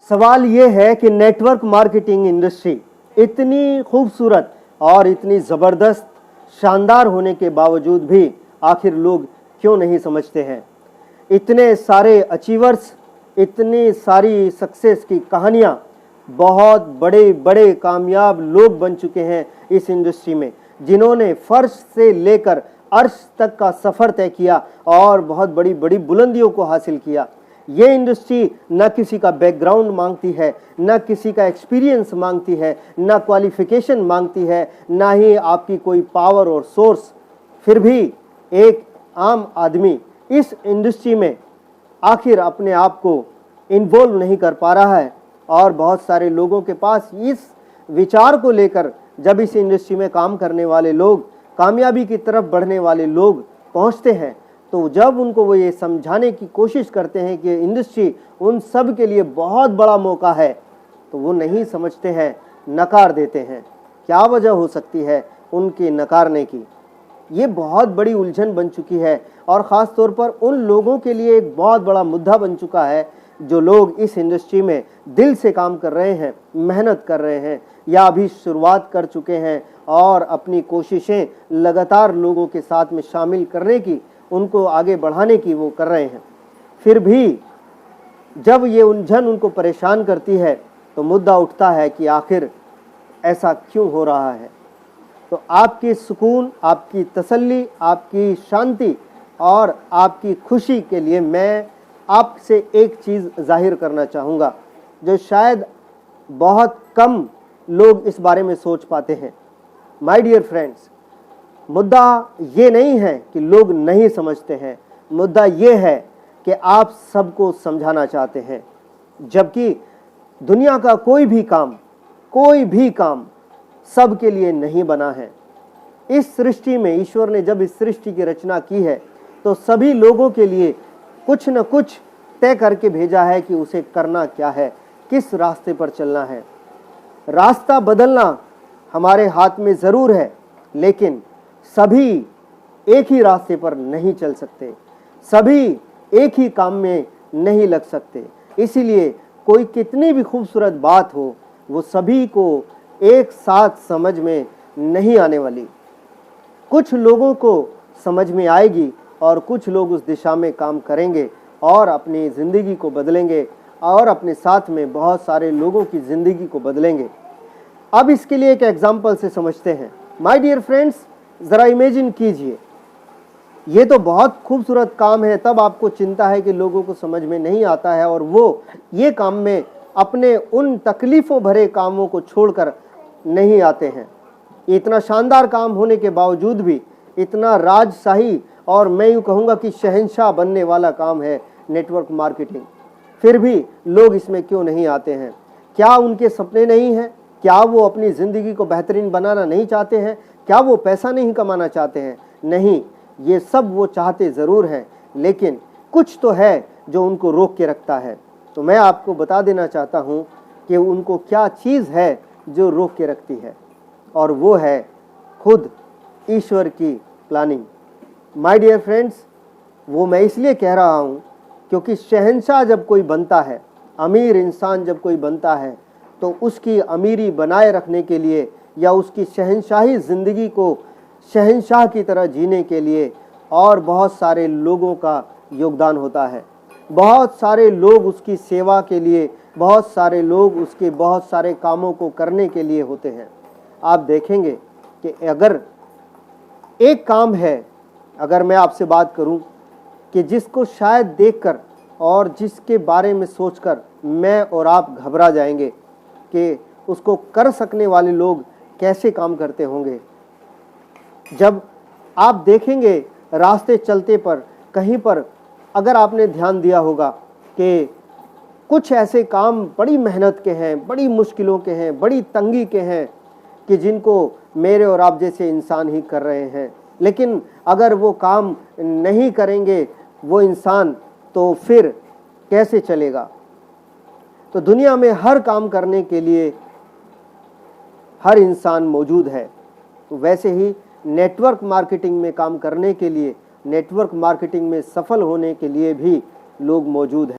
सवाल ये है कि नेटवर्क मार्केटिंग इंडस्ट्री इतनी खूबसूरत और इतनी ज़बरदस्त शानदार होने के बावजूद भी आखिर लोग क्यों नहीं समझते हैं। इतने सारे अचीवर्स, इतनी सारी सक्सेस की कहानियाँ, बहुत बड़े बड़े कामयाब लोग बन चुके हैं इस इंडस्ट्री में, जिन्होंने फर्श से लेकर अर्श तक का सफ़र तय किया और बहुत बड़ी बड़ी बुलंदियों को हासिल किया। ये इंडस्ट्री न किसी का बैकग्राउंड मांगती है, न किसी का एक्सपीरियंस मांगती है, न क्वालिफिकेशन मांगती है, ना ही आपकी कोई पावर और सोर्स। फिर भी एक आम आदमी इस इंडस्ट्री में आखिर अपने आप को इन्वॉल्व नहीं कर पा रहा है। और बहुत सारे लोगों के पास इस विचार को लेकर जब इस इंडस्ट्री में काम करने वाले लोग, कामयाबी की तरफ बढ़ने वाले लोग पहुंचते हैं, तो जब उनको वो ये समझाने की कोशिश करते हैं कि इंडस्ट्री उन सब के लिए बहुत बड़ा मौका है, तो वो नहीं समझते हैं, नकार देते हैं। क्या वजह हो सकती है उनके नकारने की? ये बहुत बड़ी उलझन बन चुकी है और ख़ास तौर पर उन लोगों के लिए एक बहुत बड़ा मुद्दा बन चुका है जो लोग इस इंडस्ट्री में दिल से काम कर रहे हैं, मेहनत कर रहे हैं या अभी शुरुआत कर चुके हैं और अपनी कोशिशें लगातार लोगों के साथ में शामिल करने की, उनको आगे बढ़ाने की वो कर रहे हैं। फिर भी जब ये उलझन उनको परेशान करती है तो मुद्दा उठता है कि आखिर ऐसा क्यों हो रहा है। तो आपकी सुकून, आपकी तसल्ली, आपकी शांति और आपकी खुशी के लिए मैं आपसे एक चीज़ जाहिर करना चाहूँगा जो शायद बहुत कम लोग इस बारे में सोच पाते हैं। माय डियर फ्रेंड्स, मुद्दा ये नहीं है कि लोग नहीं समझते हैं, मुद्दा ये है कि आप सबको समझाना चाहते हैं, जबकि दुनिया का कोई भी काम सब के लिए नहीं बना है। इस सृष्टि में ईश्वर ने जब इस सृष्टि की रचना की है तो सभी लोगों के लिए कुछ न कुछ तय करके भेजा है कि उसे करना क्या है, किस रास्ते पर चलना है। रास्ता बदलना हमारे हाथ में ज़रूर है, लेकिन सभी एक ही रास्ते पर नहीं चल सकते, सभी एक ही काम में नहीं लग सकते। इसीलिए कोई कितनी भी खूबसूरत बात हो, वो सभी को एक साथ समझ में नहीं आने वाली। कुछ लोगों को समझ में आएगी और कुछ लोग उस दिशा में काम करेंगे और अपनी ज़िंदगी को बदलेंगे और अपने साथ में बहुत सारे लोगों की ज़िंदगी को बदलेंगे। अब इसके लिए एक एग्जाम्पल से समझते हैं। माय डियर फ्रेंड्स, ज़रा इमेजिन कीजिए, ये तो बहुत खूबसूरत काम है, तब आपको चिंता है कि लोगों को समझ में नहीं आता है और वो ये काम में अपने उन तकलीफ़ों भरे कामों को छोड़कर नहीं आते हैं। इतना शानदार काम होने के बावजूद भी, इतना राजशाही और मैं यूँ कहूँगा कि शहंशाह बनने वाला काम है नेटवर्क मार्केटिंग, फिर भी लोग इसमें क्यों नहीं आते हैं? क्या उनके सपने नहीं हैं? क्या वो अपनी ज़िंदगी को बेहतरीन बनाना नहीं चाहते हैं? क्या वो पैसा नहीं कमाना चाहते हैं? नहीं, ये सब वो चाहते ज़रूर हैं, लेकिन कुछ तो है जो उनको रोक के रखता है। तो मैं आपको बता देना चाहता हूँ कि उनको क्या चीज़ है जो रोक के रखती है, और वो है खुद ईश्वर की प्लानिंग। माय डियर फ्रेंड्स, वो मैं इसलिए कह रहा हूँ क्योंकि शहंशाह जब कोई बनता है, अमीर इंसान जब कोई बनता है, तो उसकी अमीरी बनाए रखने के लिए या उसकी शहंशाही ज़िंदगी को शहंशाह की तरह जीने के लिए और बहुत सारे लोगों का योगदान होता है। बहुत सारे लोग उसकी सेवा के लिए, बहुत सारे लोग उसके बहुत सारे कामों को करने के लिए होते हैं। आप देखेंगे कि अगर एक काम है, अगर मैं आपसे बात करूं कि जिसको शायद देखकर और जिसके बारे में सोचकर मैं और आप घबरा जाएंगे कि उसको कर सकने वाले लोग कैसे काम करते होंगे। जब आप देखेंगे रास्ते चलते पर कहीं पर, अगर आपने ध्यान दिया होगा कि कुछ ऐसे काम बड़ी मेहनत के हैं, बड़ी मुश्किलों के हैं, बड़ी तंगी के हैं कि जिनको मेरे और आप जैसे इंसान ही कर रहे हैं, लेकिन अगर वो काम नहीं करेंगे वो इंसान, तो फिर कैसे चलेगा? तो दुनिया में हर काम करने के लिए हर इंसान मौजूद है। तो वैसे ही नेटवर्क मार्केटिंग में काम करने के लिए, नेटवर्क मार्केटिंग में सफल होने के लिए भी लोग मौजूद हैं।